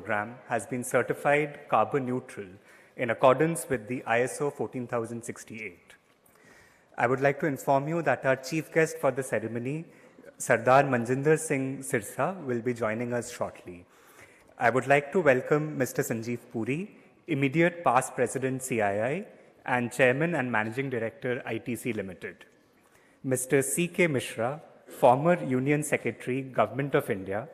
program has been certified carbon neutral in accordance with the ISO 14068. I would like to inform you that our chief guest for the ceremony, Sardar Manjinder Singh Sirsa, will be joining us shortly. I would like to welcome Mr. Sanjeev Puri, immediate past President CII and Chairman and Managing Director ITC Limited. Mr. C.K. Mishra, former Union Secretary, Government of India,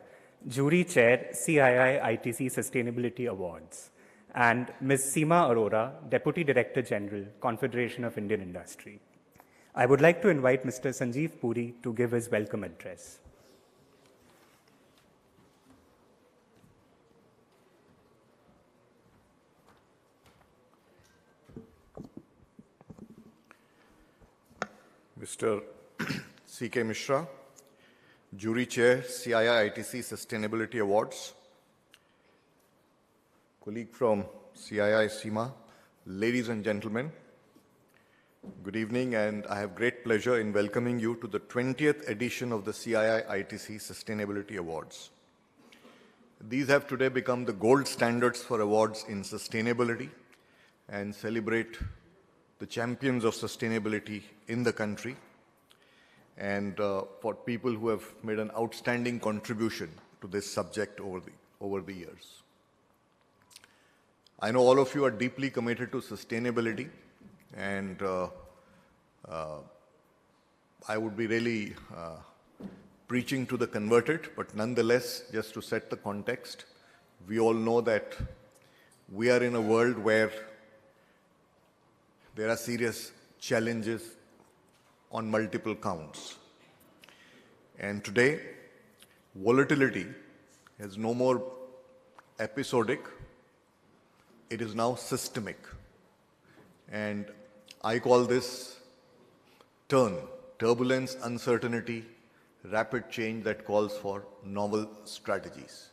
Jury Chair, Cii-Itc Sustainability Awards, and Ms. Seema Arora, Deputy Director General, Confederation of Indian Industry. I would like to invite Mr. Sanjeev Puri to give his welcome address. Mr. C.K. Mishra, Jury Chair, Cii-Itc Sustainability Awards, colleague from CII, Seema, ladies and gentlemen, good evening, and I have great pleasure in welcoming you to the 20th edition of the Cii-Itc Sustainability Awards. These have today become the gold standards for awards in sustainability and celebrate the champions of sustainability in the country and for people who have made an outstanding contribution to this subject over the years. I know all of you are deeply committed to sustainability, and I would be really preaching to the converted, but nonetheless, just to set the context, we all know that we are in a world where there are serious challenges on multiple counts. And today, volatility is no more episodic, it is now systemic. And I call this turbulence, uncertainty, rapid change that calls for novel strategies.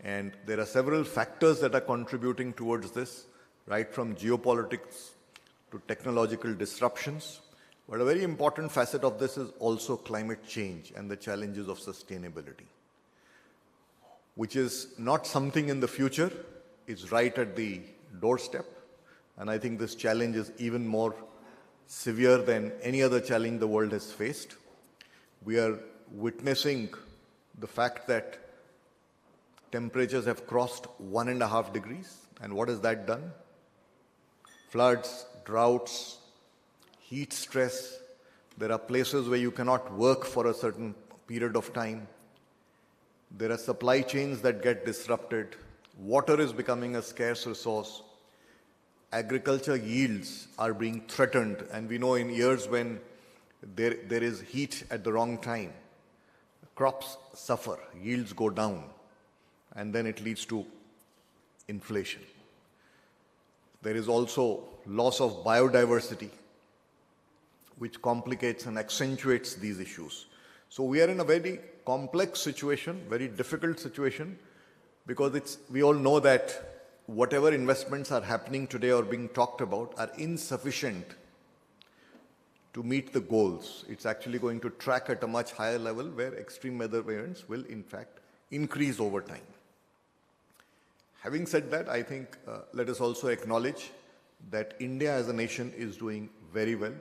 And there are several factors that are contributing towards this, right from geopolitics to technological disruptions. But a very important facet of this is also climate change and the challenges of sustainability, which is not something in the future, it's right at the doorstep. And I think this challenge is even more severe than any other challenge the world has faced. We are witnessing the fact that temperatures have crossed 1.5 degrees. And what has that done? Floods, droughts, heat stress. There are places where you cannot work for a certain period of time. There are supply chains that get disrupted. Water is becoming a scarce resource. Agriculture yields are being threatened, and we know in years when there is heat at the wrong time, crops suffer, yields go down, and then it leads to inflation. There is also loss of biodiversity, which complicates and accentuates these issues. So we are in a very complex situation, very difficult situation, because we all know that whatever investments are happening today or being talked about are insufficient to meet the goals. It's actually going to track at a much higher level where extreme weather events will in fact increase over time. Having said that, I think let us also acknowledge that India as a nation is doing very well.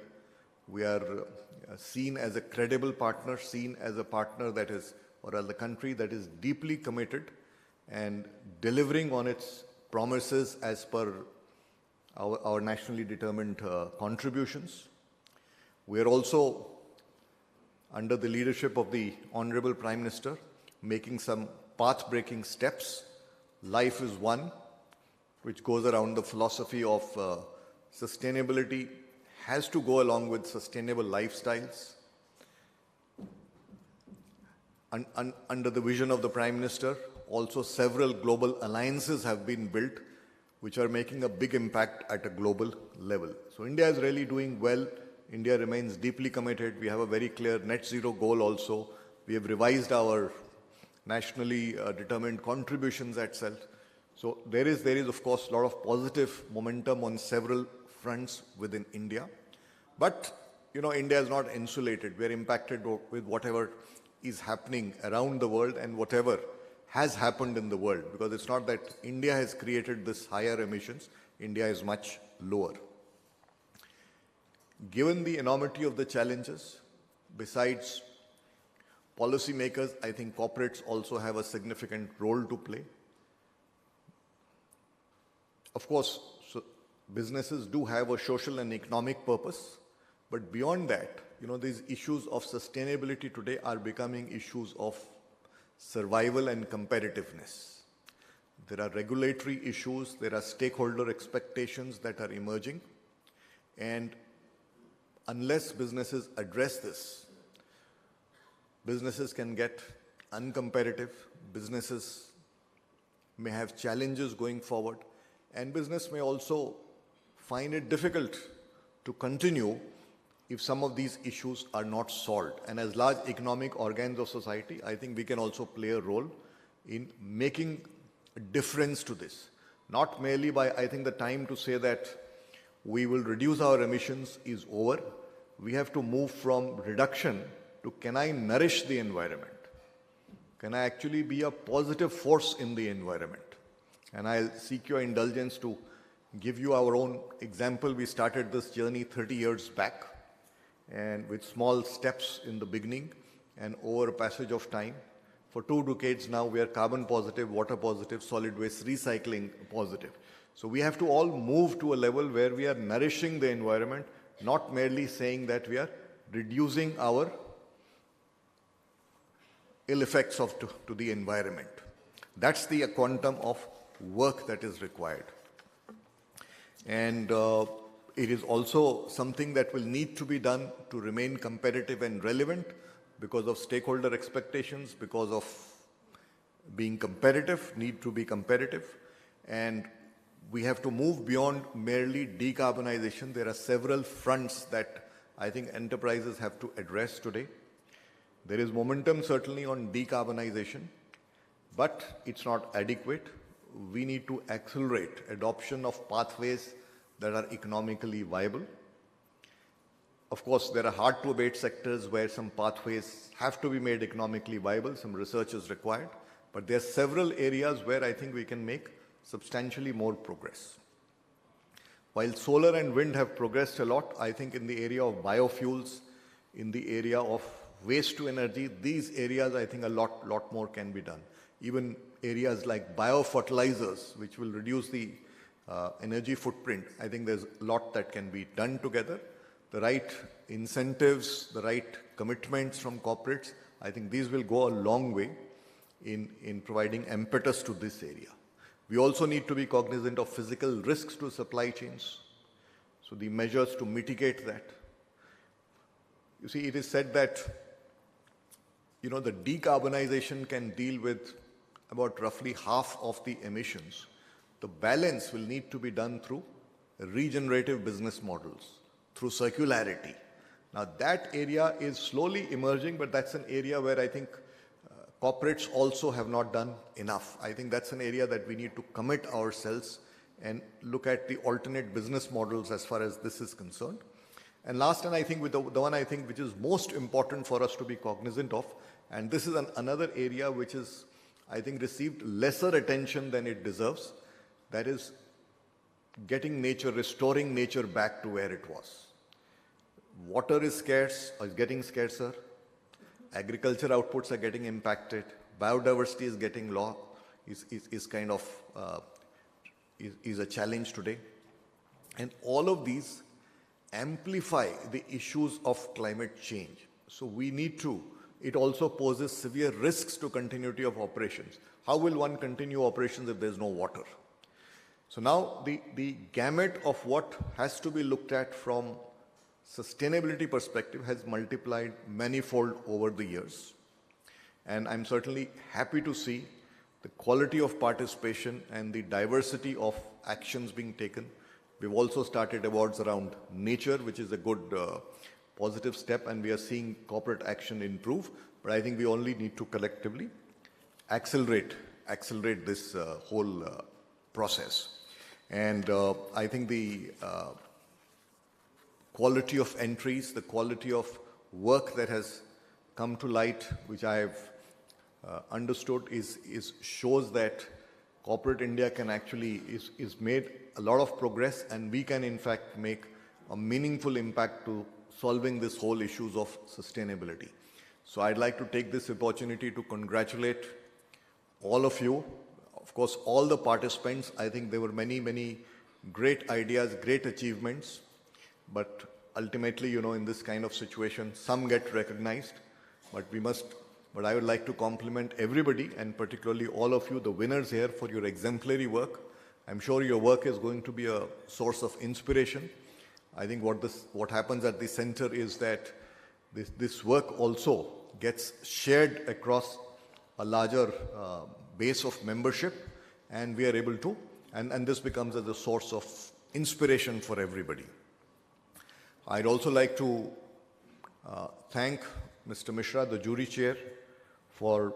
We are seen as a credible partner, seen as a partner that is, or as a country that is deeply committed and delivering on its promises as per our nationally determined contributions. We are also, under the leadership of the Honorable Prime Minister, making some path-breaking steps. Life is one, which goes around the philosophy of sustainability has to go along with sustainable lifestyles. Under the vision of the Prime Minister, also several global alliances have been built, which are making a big impact at a global level. So India is really doing well. India remains deeply committed. We have a very clear net zero goal also. We have revised our nationally determined contributions itself. So there is of course a lot of positive momentum on several fronts within India. But India is not insulated. We are impacted with whatever is happening around the world and whatever has happened in the world, because it's not that India has created this higher emissions, India is much lower. Given the enormity of the challenges, besides policymakers, I think corporates also have a significant role to play. Of course, businesses do have a social and economic purpose, but beyond that, these issues of sustainability today are becoming issues of survival and competitiveness. There are regulatory issues, there are stakeholder expectations that are emerging, and unless businesses address this, businesses can get uncompetitive, businesses may have challenges going forward, and business may also find it difficult to continue if some of these issues are not solved. And as large economic organs of society, I think we can also play a role in making a difference to this. Not merely by, I think the time to say that we will reduce our emissions is over. We have to move from reduction to, can I nourish the environment? Can I actually be a positive force in the environment? And I'll seek your indulgence to give you our own example. We started this journey 30 years back, and with small steps in the beginning, and over a passage of time. For 2 decades now, we are carbon positive, water positive, solid waste recycling positive. So we have to all move to a level where we are nourishing the environment, not merely saying that we are reducing our ill effects to the environment. That's the quantum of work that is required. And it is also something that will need to be done to remain competitive and relevant because of stakeholder expectations, because of being competitive, need to be competitive. And we have to move beyond merely decarbonization. There are several fronts that I think enterprises have to address today. There is momentum certainly on decarbonization, but it's not adequate. We need to accelerate adoption of pathways that are economically viable. Of course, there are hard-to-abate sectors where some pathways have to be made economically viable, some research is required, but there are several areas where I think we can make substantially more progress. While solar and wind have progressed a lot, I think in the area of biofuels, in the area of waste to energy, these areas I think a lot more can be done. Even areas like biofertilizers, which will reduce the energy footprint, I think there's a lot that can be done together. The right incentives, the right commitments from corporates, I think these will go a long way in providing impetus to this area. We also need to be cognizant of physical risks to supply chains, so the measures to mitigate that. You see, it is said that, the decarbonization can deal with about roughly half of the emissions. The balance will need to be done through regenerative business models, through circularity. Now that area is slowly emerging, but that's an area where I think corporates also have not done enough. I think that's an area that we need to commit ourselves and look at the alternate business models as far as this is concerned. And last, and I think with the one I think which is most important for us to be cognizant of, and this is another area which is, I think, received lesser attention than it deserves, that is getting nature, restoring nature back to where it was. Water is scarce, or is getting scarcer. Agriculture outputs are getting impacted. Biodiversity is getting low, is kind of is a challenge today. And all of these amplify the issues of climate change. So we need to, it also poses severe risks to continuity of operations. How will one continue operations if there's no water? So now the gamut of what has to be looked at from sustainability perspective has multiplied manifold over the years. And I'm certainly happy to see the quality of participation and the diversity of actions being taken. We've also started awards around nature, which is a good positive step, and we are seeing corporate action improve. But I think we only need to collectively accelerate this whole process. And I think the quality of entries, the quality of work that has come to light, which I have understood shows that corporate India can actually is made a lot of progress, and we can in fact make a meaningful impact to solving this whole issues of sustainability. So I'd like to take this opportunity to congratulate all of you, of course, all the participants. I think there were many great ideas, great achievements, but ultimately, in this kind of situation, some get recognized, but I would like to compliment everybody, and particularly all of you, the winners here, for your exemplary work. I'm sure your work is going to be a source of inspiration. I think what happens at the center is that this work also gets shared across a larger base of membership, and we are able to, and this becomes as a source of inspiration for everybody. I'd also like to thank Mr. Mishra, the jury chair, for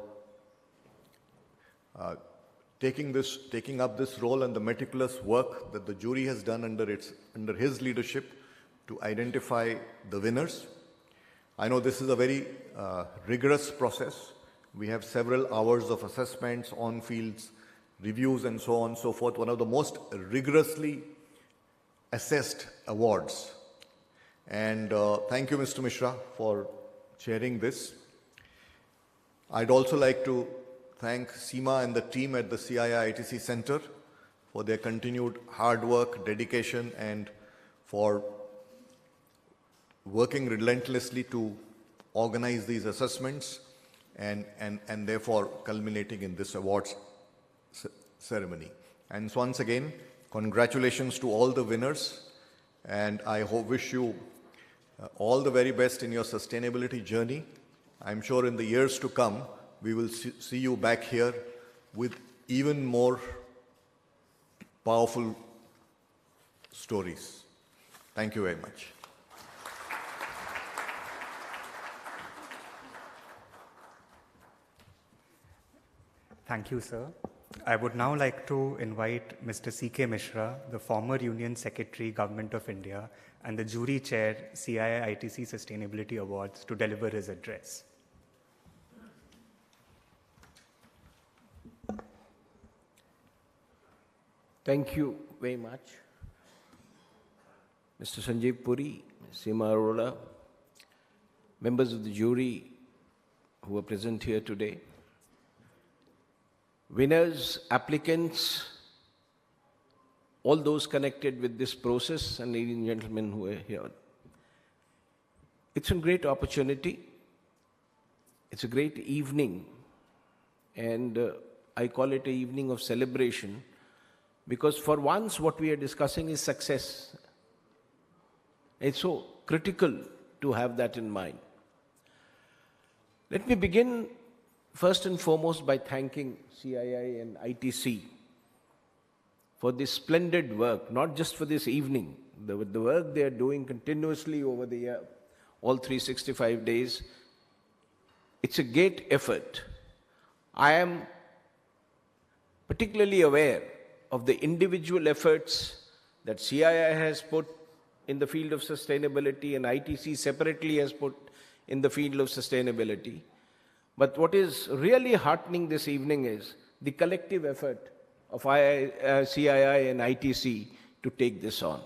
taking up this role and the meticulous work that the jury has done under his leadership to identify the winners. I know this is a very rigorous process. We have several hours of assessments, on-fields, reviews, and so on and so forth. One of the most rigorously assessed awards. And thank you, Mr. Mishra, for chairing this. I'd also like to thank Seema and the team at the Cii-Itc Center for their continued hard work, dedication, and for working relentlessly to organize these assessments and therefore culminating in this awards ceremony. And once again, congratulations to all the winners, and I wish you all the very best in your sustainability journey. I'm sure in the years to come, we will see you back here with even more powerful stories. Thank you very much. Thank you, sir. I would now like to invite Mr. C.K. Mishra, the former Union Secretary, Government of India, and the Jury Chair, Cii-Itc Sustainability Awards, to deliver his address. Thank you very much, Mr. Sanjeev Puri, Seema Arora, members of the jury who are present here today, winners, applicants, all those connected with this process, and ladies and gentlemen who are here. It's a great opportunity. It's a great evening, and I call it an evening of celebration, because for once what we are discussing is success. It's so critical to have that in mind. Let me begin first and foremost by thanking CII and ITC for this splendid work, not just for this evening, the work they are doing continuously over the year, all 365 days. It's a great effort. I am particularly aware of the individual efforts that CII has put in the field of sustainability and ITC separately has put in the field of sustainability. But what is really heartening this evening is the collective effort of CII and ITC to take this on.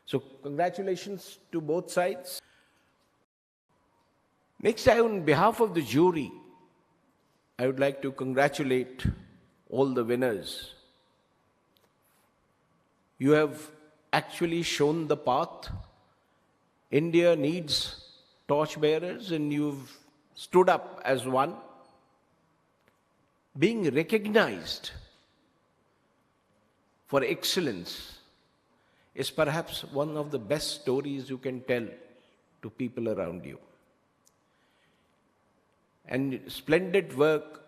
So congratulations to both sides. Next, on behalf of the jury, I would like to congratulate all the winners. You have actually shown the path. India needs torchbearers, and you've stood up as one. Being recognized for excellence is perhaps one of the best stories you can tell to people around you. And splendid work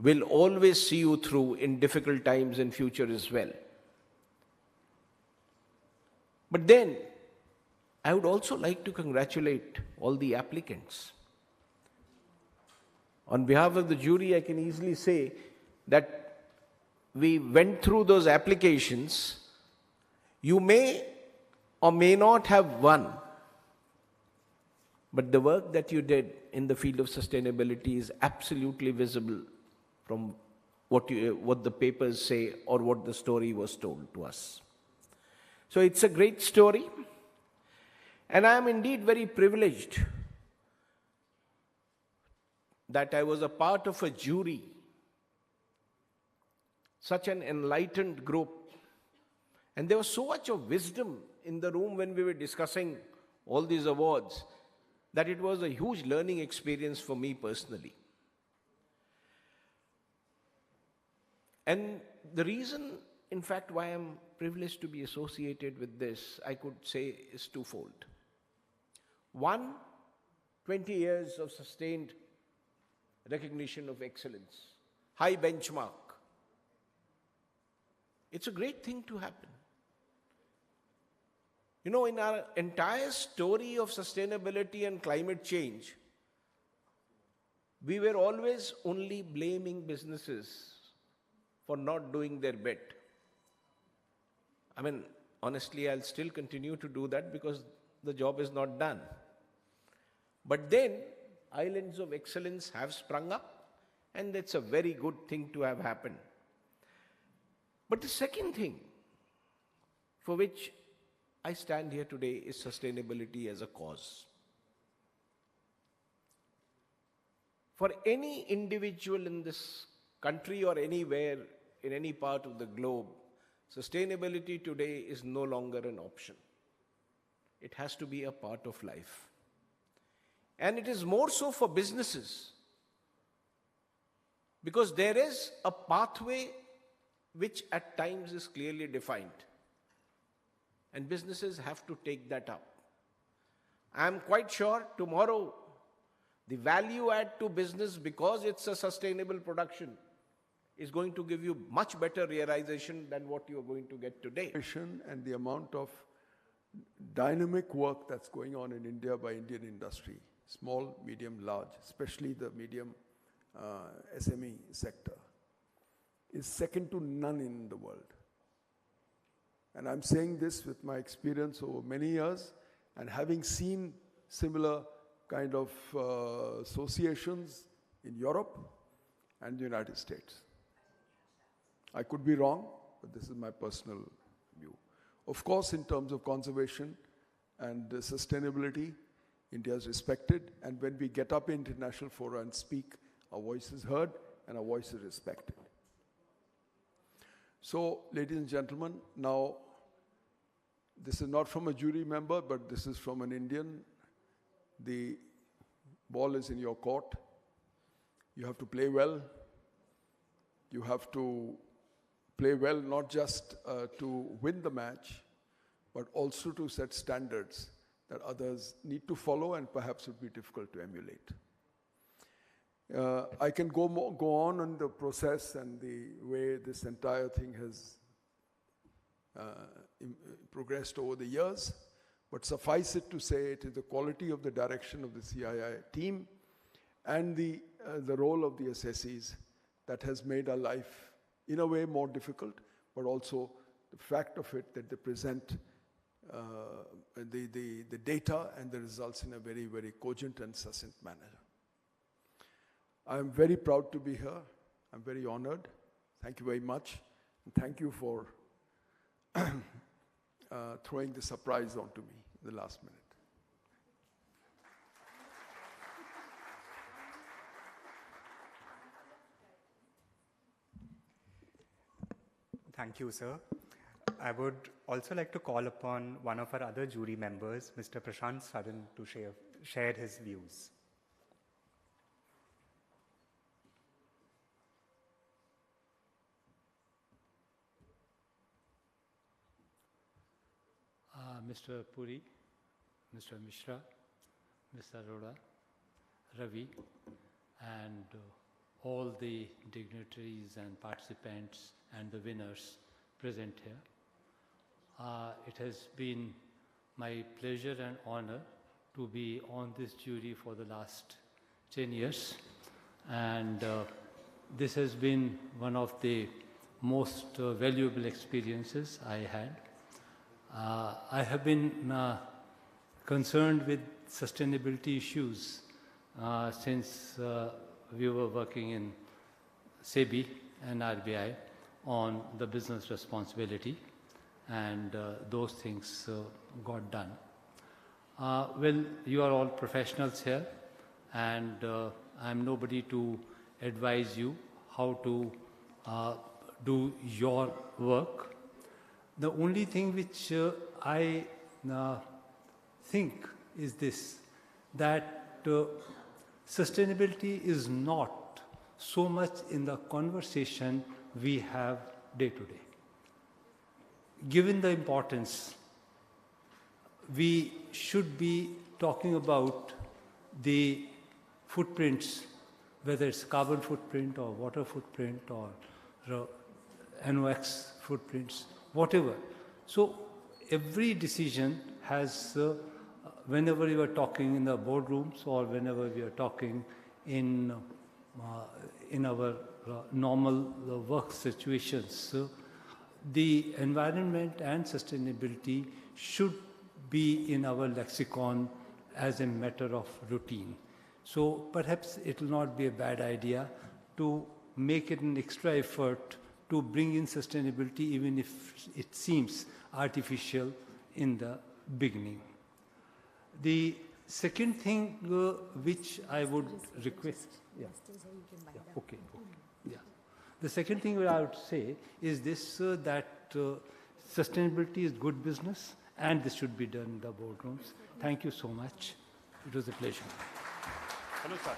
will always see you through in difficult times and future as well. But then, I would also like to congratulate all the applicants. On behalf of the jury, I can easily say that we went through those applications. You may or may not have won, But the work that you did in the field of sustainability is absolutely visible from what the papers say or what the story was told to us. So it's a great story, and I am indeed very privileged that I was a part of a jury, such an enlightened group, and there was so much of wisdom in the room when we were discussing all these awards that it was a huge learning experience for me personally. And the reason, in fact, why I'm privileged to be associated with this, I could say, is twofold. One, 20 years of sustained recognition of excellence, high benchmark. It's a great thing to happen. You know, in our entire story of sustainability and climate change, we were always only blaming businesses for not doing their bit. I mean, honestly, I'll still continue to do that because the job is not done. But then, islands of excellence have sprung up, and it's a very good thing to have happened. But the second thing for which I stand here today is sustainability as a cause. For any individual in this country or anywhere in any part of the globe, sustainability today is no longer an option. It has to be a part of life. And it is more so for businesses, because there is a pathway which at times is clearly defined. And businesses have to take that up. I am quite sure tomorrow the value add to business, because it's a sustainable production, is going to give you much better realization than what you are going to get today. And the amount of dynamic work that's going on in India by Indian industry, small, medium, large, especially the medium SME sector, is second to none in the world. And I'm saying this with my experience over many years and having seen similar kind of associations in Europe and the United States. I could be wrong, but this is my personal view. Of course, in terms of conservation and sustainability, India is respected, and when we get up in international fora and speak, our voice is heard and our voice is respected. So, ladies and gentlemen, now, this is not from a jury member, but this is from an Indian. The ball is in your court. You have to play well. You have to play well not just to win the match, but also to set standards that others need to follow and perhaps would be difficult to emulate. I can go on the process and the way this entire thing has progressed over the years, but suffice it to say it is the quality of the direction of the CII team and the role of the assessees that has made our life in a way more difficult, but also the fact of it that they present the data and the results in a very, very cogent and succinct manner. I am very proud to be here. I'm very honored. Thank you very much. And thank you for throwing the surprise onto me in the last minute. Thank you, sir. I would also like to call upon one of our other jury members, Mr. Prashant Saran, to share his views. Mr. Puri, Mr. Mishra, Mr. Arora, Ravi, and all the dignitaries and participants and the winners present here. It has been my pleasure and honor to be on this jury for the last 10 years. And this has been one of the most valuable experiences I had. I have been concerned with sustainability issues since we were working in SEBI and RBI on the business responsibility, and those things got done. Well, you are all professionals here, and I'm nobody to advise you how to do your work. The only thing which I think is this, that sustainability is not so much in the conversation we have day to day. Given the importance, we should be talking about the footprints, whether it's carbon footprint or water footprint or NOx footprints, whatever. So every decision has, whenever you are talking in the boardrooms or whenever we are talking in our normal work situations, the environment and sustainability should be in our lexicon as a matter of routine. So perhaps it will not be a bad idea to make it an extra effort to bring in sustainability, even if it seems artificial in the beginning. The second thing which I would request, okay. Yeah. The second thing I would say is this, that sustainability is good business, and this should be done in the boardrooms. Thank you so much. It was a pleasure. Hello, sir.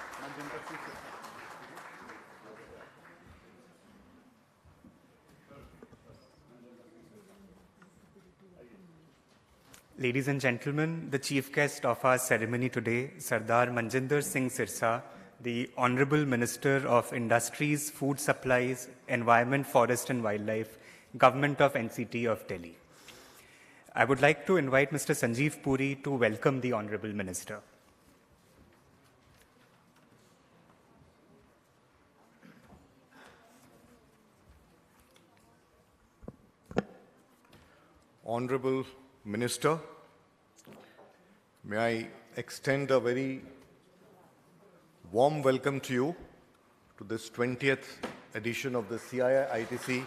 Ladies and gentlemen, the chief guest of our ceremony today, Sardar Manjinder Singh Sirsa, the Honorable Minister of Industries, Food Supplies, Environment, Forest and Wildlife, Government of NCT of Delhi. I would like to invite Mr. Sanjeev Puri to welcome the Honorable Minister. Honorable Minister, may I extend a very warm welcome to you to this 20th edition of the Cii-Itc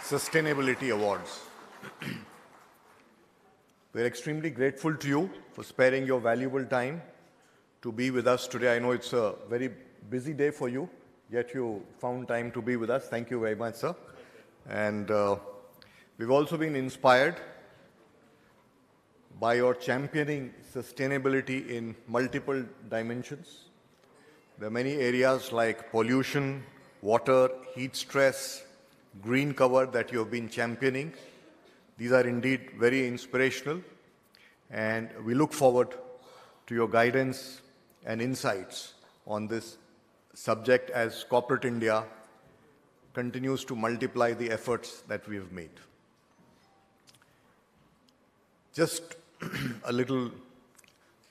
Sustainability Awards. We're extremely grateful to you for sparing your valuable time to be with us today. I know it's a very busy day for you, yet you found time to be with us. Thank you very much, sir. And we've also been inspired by your championing sustainability in multiple dimensions. There are many areas like pollution, water, heat stress, green cover that you have been championing. These are indeed very inspirational, and we look forward to your guidance and insights on this subject as corporate India continues to multiply the efforts that we have made. Just a little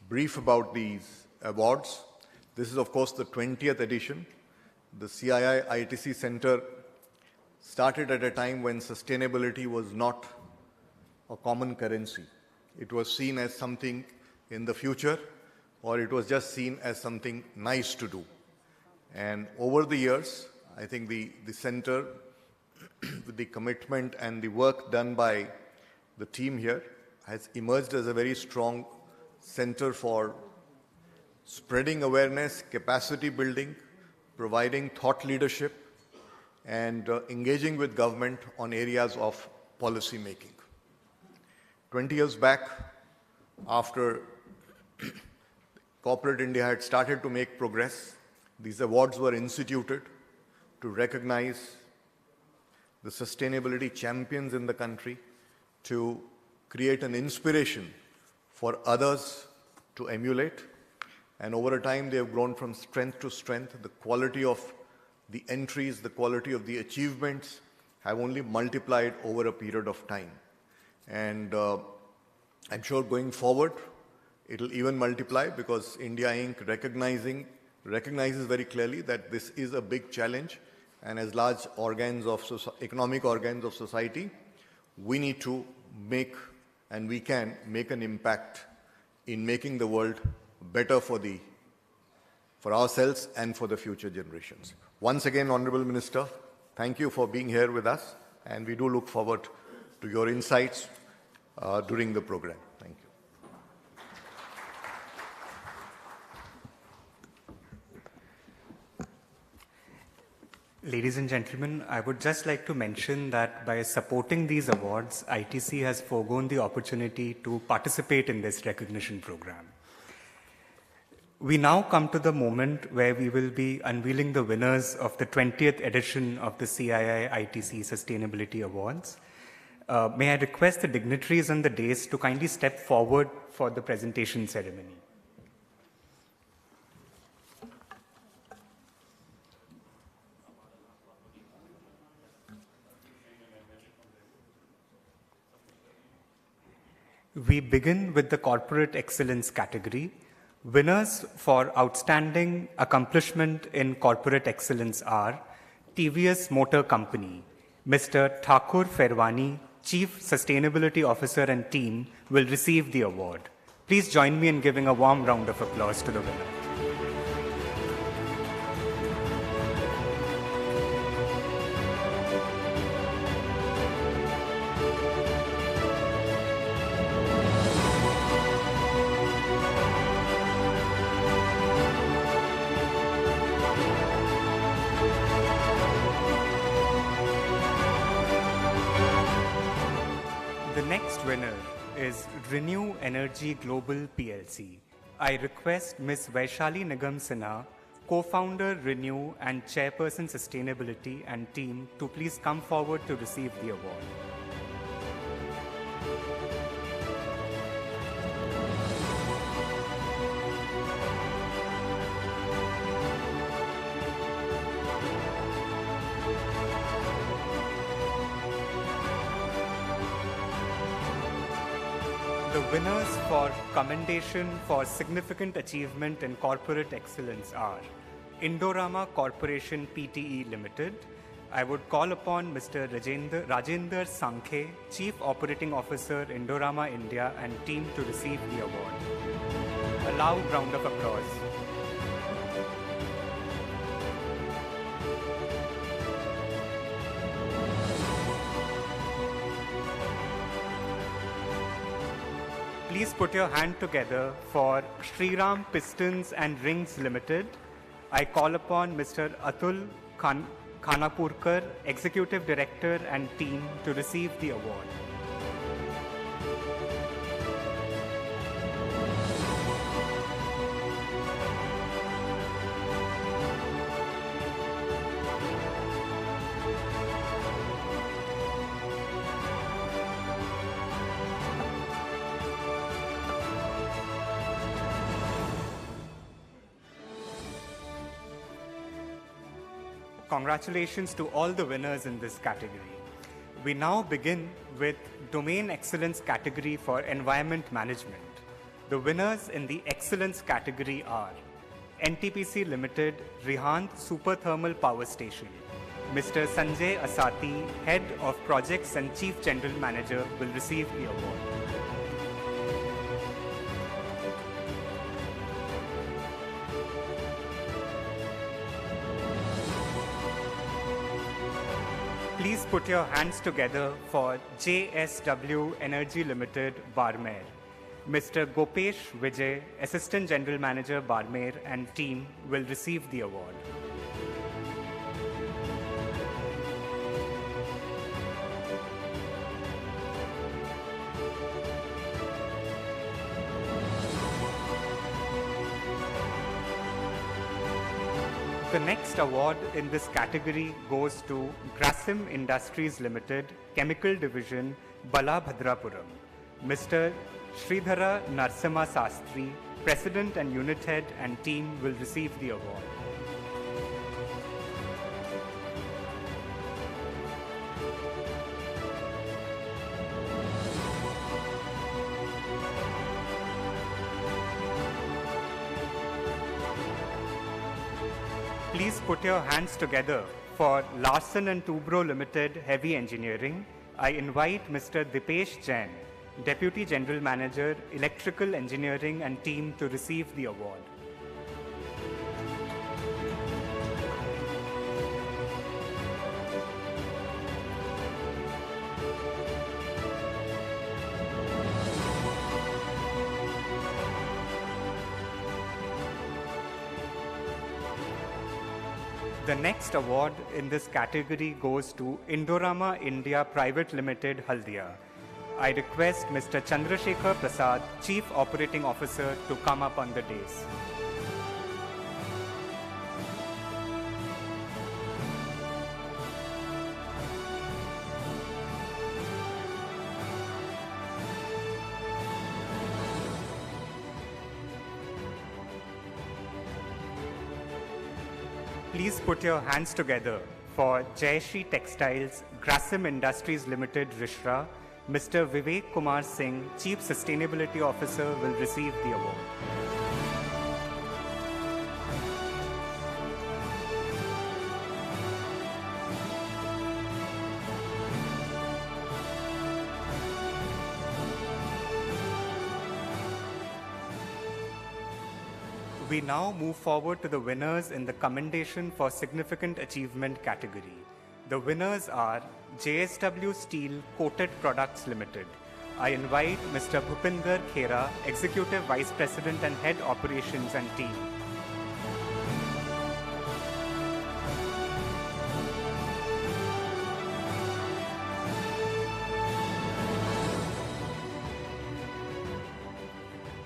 brief about these awards. This is, of course, the 20th edition. The Cii-Itc Center started at a time when sustainability was not a common currency. It was seen as something in the future, or it was just seen as something nice to do. And over the years, I think the center, with the commitment and the work done by the team here, has emerged as a very strong center for spreading awareness, capacity building, providing thought leadership, and engaging with government on areas of policy making. 20 years back, after corporate India had started to make progress, these awards were instituted to recognize the sustainability champions in the country, to create an inspiration for others to emulate. And over a time, they have grown from strength to strength. The quality of the entries, the quality of the achievements have only multiplied over a period of time. And I'm sure going forward, it will even multiply, because India Inc. recognizes very clearly that this is a big challenge, and as large organs of economic organs of society, we need to make, and we can make an impact in making the world better for ourselves and for the future generations. Once again, Honorable Minister, thank you for being here with us, and we do look forward to your insights during the program. Thank you. Ladies and gentlemen, I would just like to mention that by supporting these awards, ITC has foregone the opportunity to participate in this recognition program. We now come to the moment where we will be unveiling the winners of the 20th edition of the CII-ITC Sustainability Awards. May I request the dignitaries on the dais to kindly step forward for the presentation ceremony. We begin with the Corporate Excellence category. Winners for outstanding accomplishment in corporate excellence are TVS Motor Company. Mr. Thakur Ferwani, Chief Sustainability Officer and team, will receive the award. Please join me in giving a warm round of applause to the winner. The next winner is Renew Energy Global PLC. I request Ms. Vaishali Nigam Sinha, co-founder Renew and chairperson Sustainability and team, to please come forward to receive the award. The winners for commendation for significant achievement in corporate excellence are Indorama Corporation Pte. Limited. I would call upon Mr. Rajender Sankhe, Chief Operating Officer, Indorama India, and team to receive the award. A loud round of applause. Please put your hand together for Shriram Pistons and Rings Limited. I call upon Mr. Atul Khanapurkar, Executive Director and team, to receive the award. Congratulations to all the winners in this category. We now begin with Domain Excellence category for Environment Management. The winners in the Excellence category are NTPC Limited, Rihant Super Thermal Power Station. Mr. Sanjay Asati, Head of Projects and Chief General Manager, will receive the award. Please put your hands together for JSW Energy Limited, Barmer. Mr. Gopesh Vijay, Assistant General Manager, Barmer, and team will receive the award. The next award in this category goes to Grasim Industries Limited, Chemical Division, Balabhadrapuram. Mr. Sridhara Narsimha Sastry, President and Unit Head, and team will receive the award. Please put your hands together for Larsen & Toubro Limited, Heavy Engineering. I invite Mr. Dipesh Jain, Deputy General Manager, Electrical Engineering and team to receive the award. The next award in this category goes to Indorama India Private Limited, Haldia. I request Mr. Chandrasekhar Prasad, Chief Operating Officer, to come up on the dais. Please put your hands together for Cii-Itc Textiles, Grasim Industries Limited, Rishra. Mr. Vivek Kumar Singh, Chief Sustainability Officer, will receive the award. We now move forward to the winners in the Commendation for Significant Achievement category. The winners are JSW Steel Coated Products Limited. I invite Mr. Bhupinder Khera, Executive Vice President and Head Operations and team.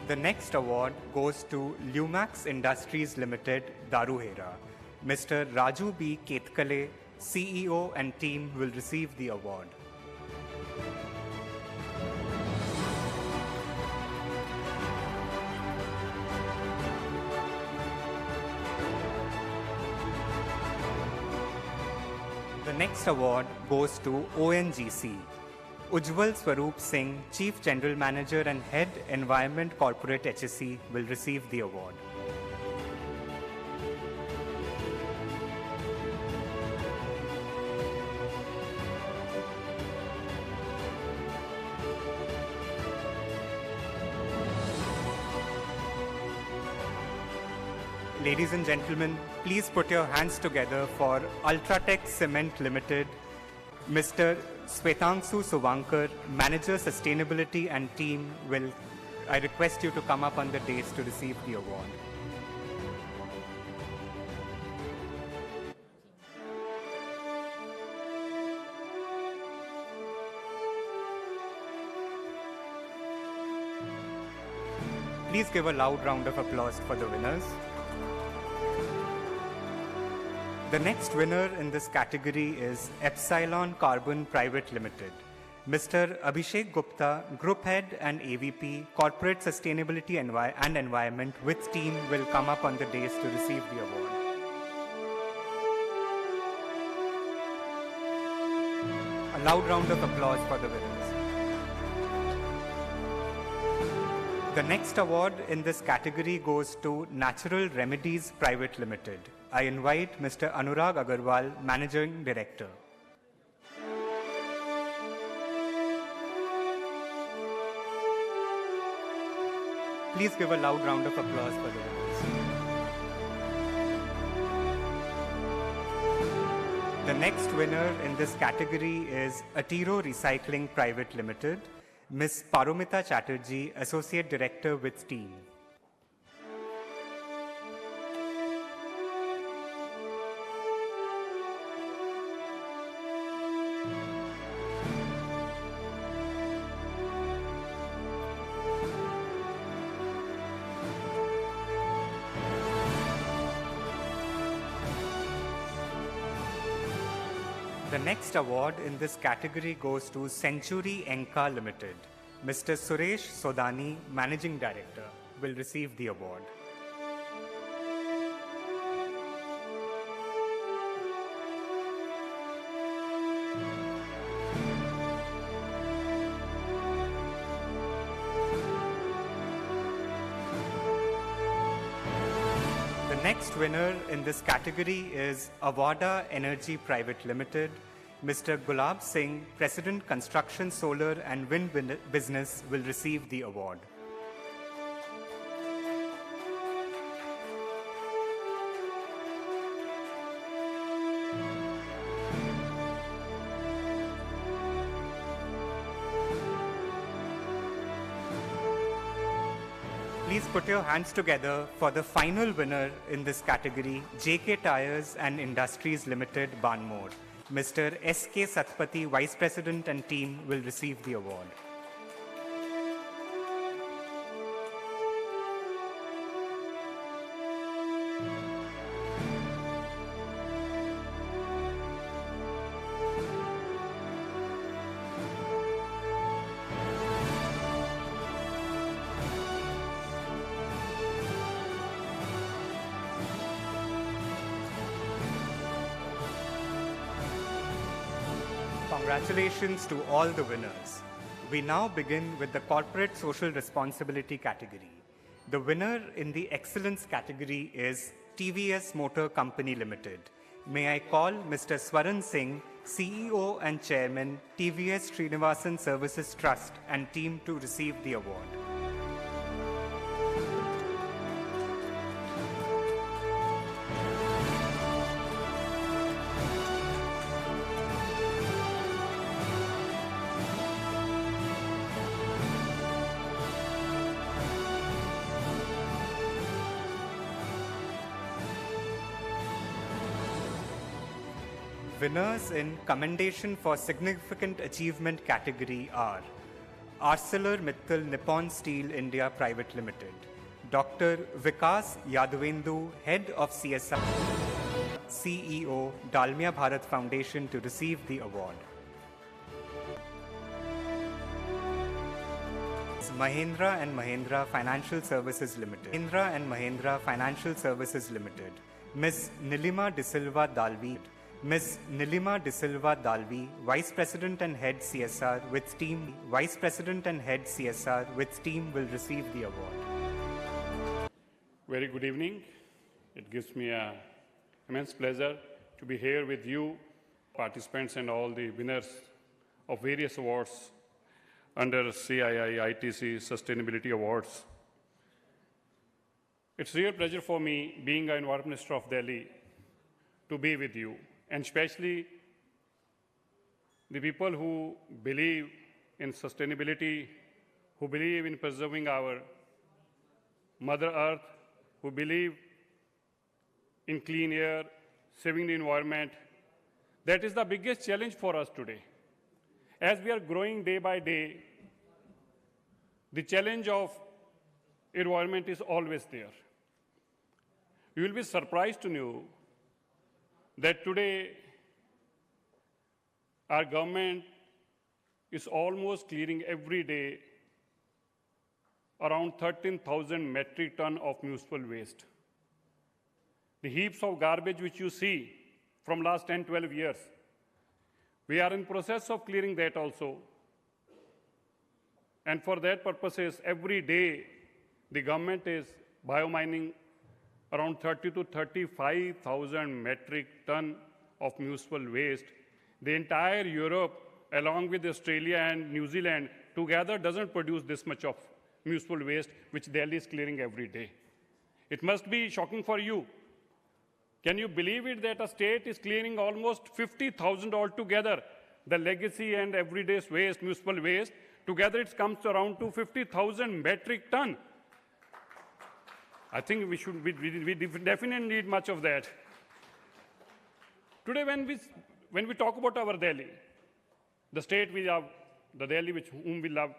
The next award goes to Lumax Industries Limited, Daruhera. Mr. Raju B. Ketkale, CEO and team will receive the award. The next award goes to ONGC. Ujjwal Swaroop Singh, Chief General Manager and Head Environment Corporate HSE, will receive the award. Ladies and gentlemen, please put your hands together for Ultratech Cement Limited. Mr. Swetangsu Suvankar, Manager Sustainability and team I request you to come up on the dais to receive the award. Please give a loud round of applause for the winners. The next winner in this category is Epsilon Carbon Private Limited. Mr. Abhishek Gupta, Group Head and AVP, Corporate Sustainability and Environment with team will come up on the dais to receive the award. A loud round of applause for the winners. The next award in this category goes to Natural Remedies Private Limited. I invite Mr. Anurag Agarwal, Managing Director. Please give a loud round of applause for the winners. The next winner in this category is Atiro Recycling Private Limited. Ms. Paromita Chatterjee, Associate Director with team. The next award in this category goes to Century Enka Limited. Mr. Suresh Sodani, Managing Director, will receive the award. The next winner in this category is Avada Energy Private Limited. Mr. Gulab Singh, President Construction, Solar and Wind Business, will receive the award. Please put your hands together for the final winner in this category, JK Tyres and Industries Limited, Banmore. Mr. S.K. Satpathy, Vice President and team, will receive the award. Congratulations to all the winners. We now begin with the Corporate Social Responsibility category. The winner in the Excellence category is TVS Motor Company Limited. May I call Mr. Swaran Singh, CEO and Chairman, TVS Srinivasan Services Trust and team to receive the award. Winners in Commendation for Significant Achievement category are ArcelorMittal Nippon Steel India Private Limited, Dr. Vikas Yadavendu, Head of CSR, CEO, Dalmia Bharat Foundation, to receive the award. Mahindra and Mahindra Financial Services Limited. Mahindra and Mahindra Financial Services Limited. Ms. Nilima De Silva Dalvi. Ms. Nilima De Silva Dalvi, Vice President and Head CSR with team. Vice President and Head CSR with team will receive the award. Very good evening. It gives me an immense pleasure to be here with you, participants and all the winners of various awards under Cii-Itc Sustainability Awards. It's a real pleasure for me, being an Environment Minister of Delhi, to be with you, and especially the people who believe in sustainability, who believe in preserving our Mother Earth, who believe in clean air, saving the environment. That is the biggest challenge for us today. As we are growing day by day, the challenge of environment is always there. You will be surprised to know that today our government is almost clearing every day around 13,000 metric tons of municipal waste. The heaps of garbage which you see from last 10, 12 years, we are in process of clearing that also. And for that purposes, every day the government is biomining around 30 to 35,000 metric ton of municipal waste. The entire Europe, along with Australia and New Zealand, together doesn't produce this much of municipal waste, which Delhi is clearing every day. It must be shocking for you. Can you believe it that a state is clearing almost 50,000 altogether? The legacy and everyday waste, municipal waste, together it comes to around 250,000 metric ton. I think we definitely need much of that. Today, when we talk about our Delhi, the state we love, the Delhi whom we love,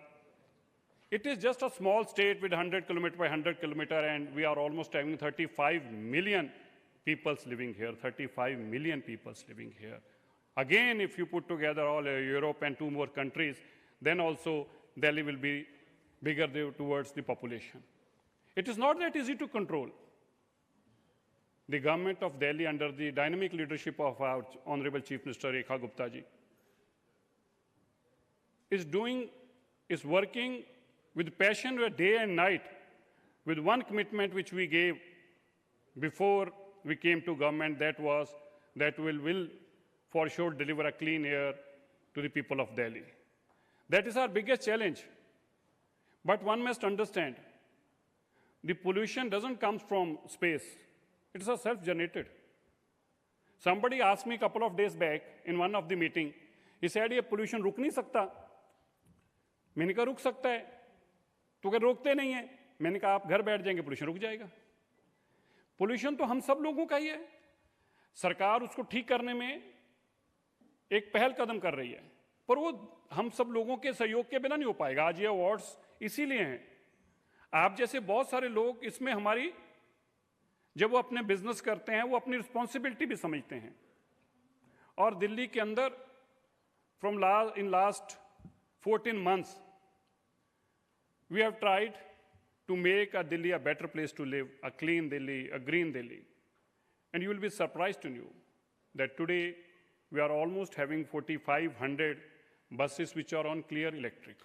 it is just a small state with 100 kilometer by 100 kilometer, and we are almost having 35 million people living here, 35 million people living here. Again, if you put together all Europe and 2 more countries, then also Delhi will be bigger towards the population. It is not that easy to control. The government of Delhi, under the dynamic leadership of our Honorable Chief Minister Rekha Gupta ji, is working with passion day and night, with one commitment which we gave before we came to government, that was that we will for sure deliver a clean air to the people of Delhi. That is our biggest challenge. But one must understand, the pollution doesn't come from space. It is self-generated. Somebody asked me a couple of days back in one of the meeting, he said, ये pollution रुक नहीं सकता. मैंने कहा रुक सकता है. तो अगर रोकते नहीं है, मैंने कहा आप घर बैठ जाएंगे, pollution रुक जाएगा. Pollution तो हम सब लोगों का ही है. सरकार उसको ठीक करने में एक पहल कदम कर रही है, पर वो हम सब लोगों के सहयोग के बिना नहीं हो पाएगा. आज ये अवार्ड्स इसीलिए हैं. आप जैसे बहुत सारे लोग इसमें हमारी, जब वो अपने बिजनेस करते हैं, वो अपनी रिस्पॉन्सिबिलिटी भी समझते हैं. और दिल्ली के अंदर in last 14 months, we have tried to make Delhi a better place to live, a clean Delhi, a green Delhi. And you will be surprised to know that today we are almost having 4,500 buses which are on clear electric.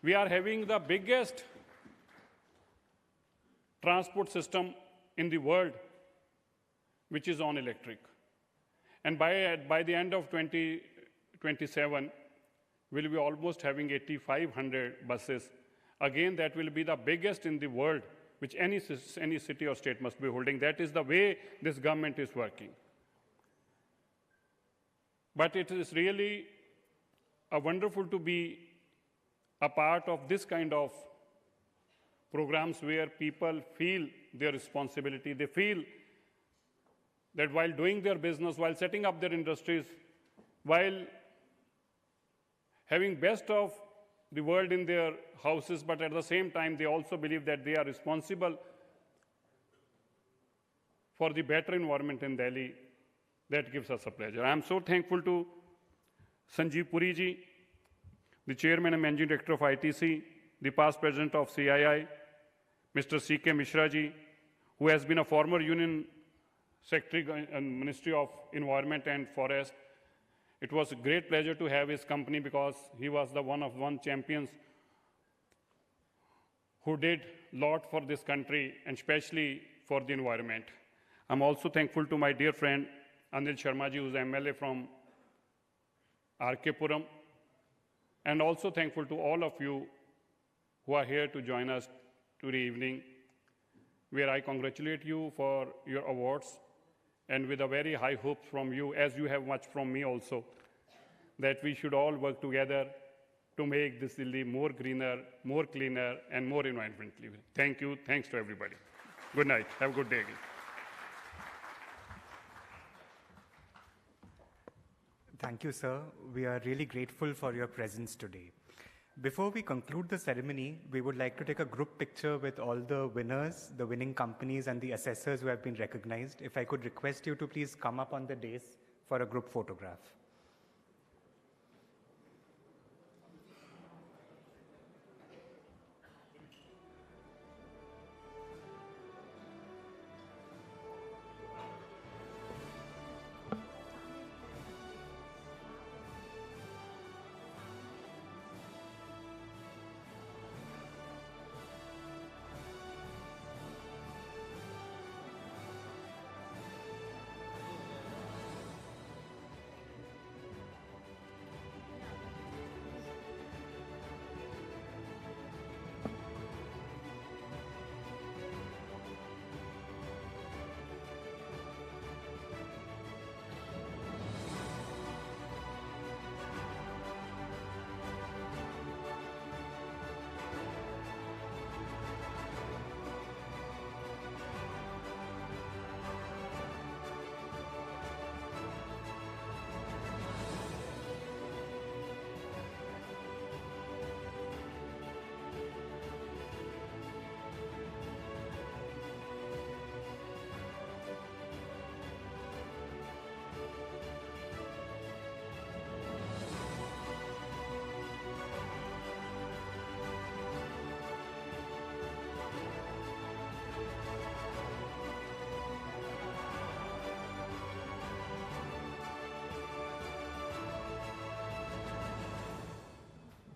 We are having the biggest transport system in the world which is on electric. And by the end of 2027, we'll be almost having 8,500 buses. Again, that will be the biggest in the world, which any city or state must be holding. That is the way this government is working. But it is really wonderful to be a part of this kind of programs where people feel their responsibility. They feel that while doing their business, while setting up their industries, while having best of the world in their houses, but at the same time, they also believe that they are responsible for the better environment in Delhi. That gives us a pleasure. I am so thankful to Sanjeev Puri ji, the Chairman and Managing Director of ITC, the past President of CII, Mr. C.K. Mishra ji, who has been a former Union Secretary and Ministry of Environment and Forest. It was a great pleasure to have his company because he was the one champions who did a lot for this country and especially for the environment. I'm also thankful to my dear friend Anil Sharma ji, who's MLA from R.K. Puram, and also thankful to all of you who are here to join us today evening, where I congratulate you for your awards, and with a very high hope from you, as you have much from me also, that we should all work together to make this Delhi more greener, more cleaner, and more environmentally. Thank you. Thanks to everybody. Good night. Have a good day again. Thank you, sir. We are really grateful for your presence today. Before we conclude the ceremony, we would like to take a group picture with all the winners, the winning companies, and the assessors who have been recognized. If I could request you to please come up on the dais for a group photograph.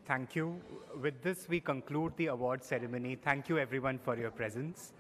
Thank you. With this, we conclude the award ceremony. Thank you, everyone, for your presence.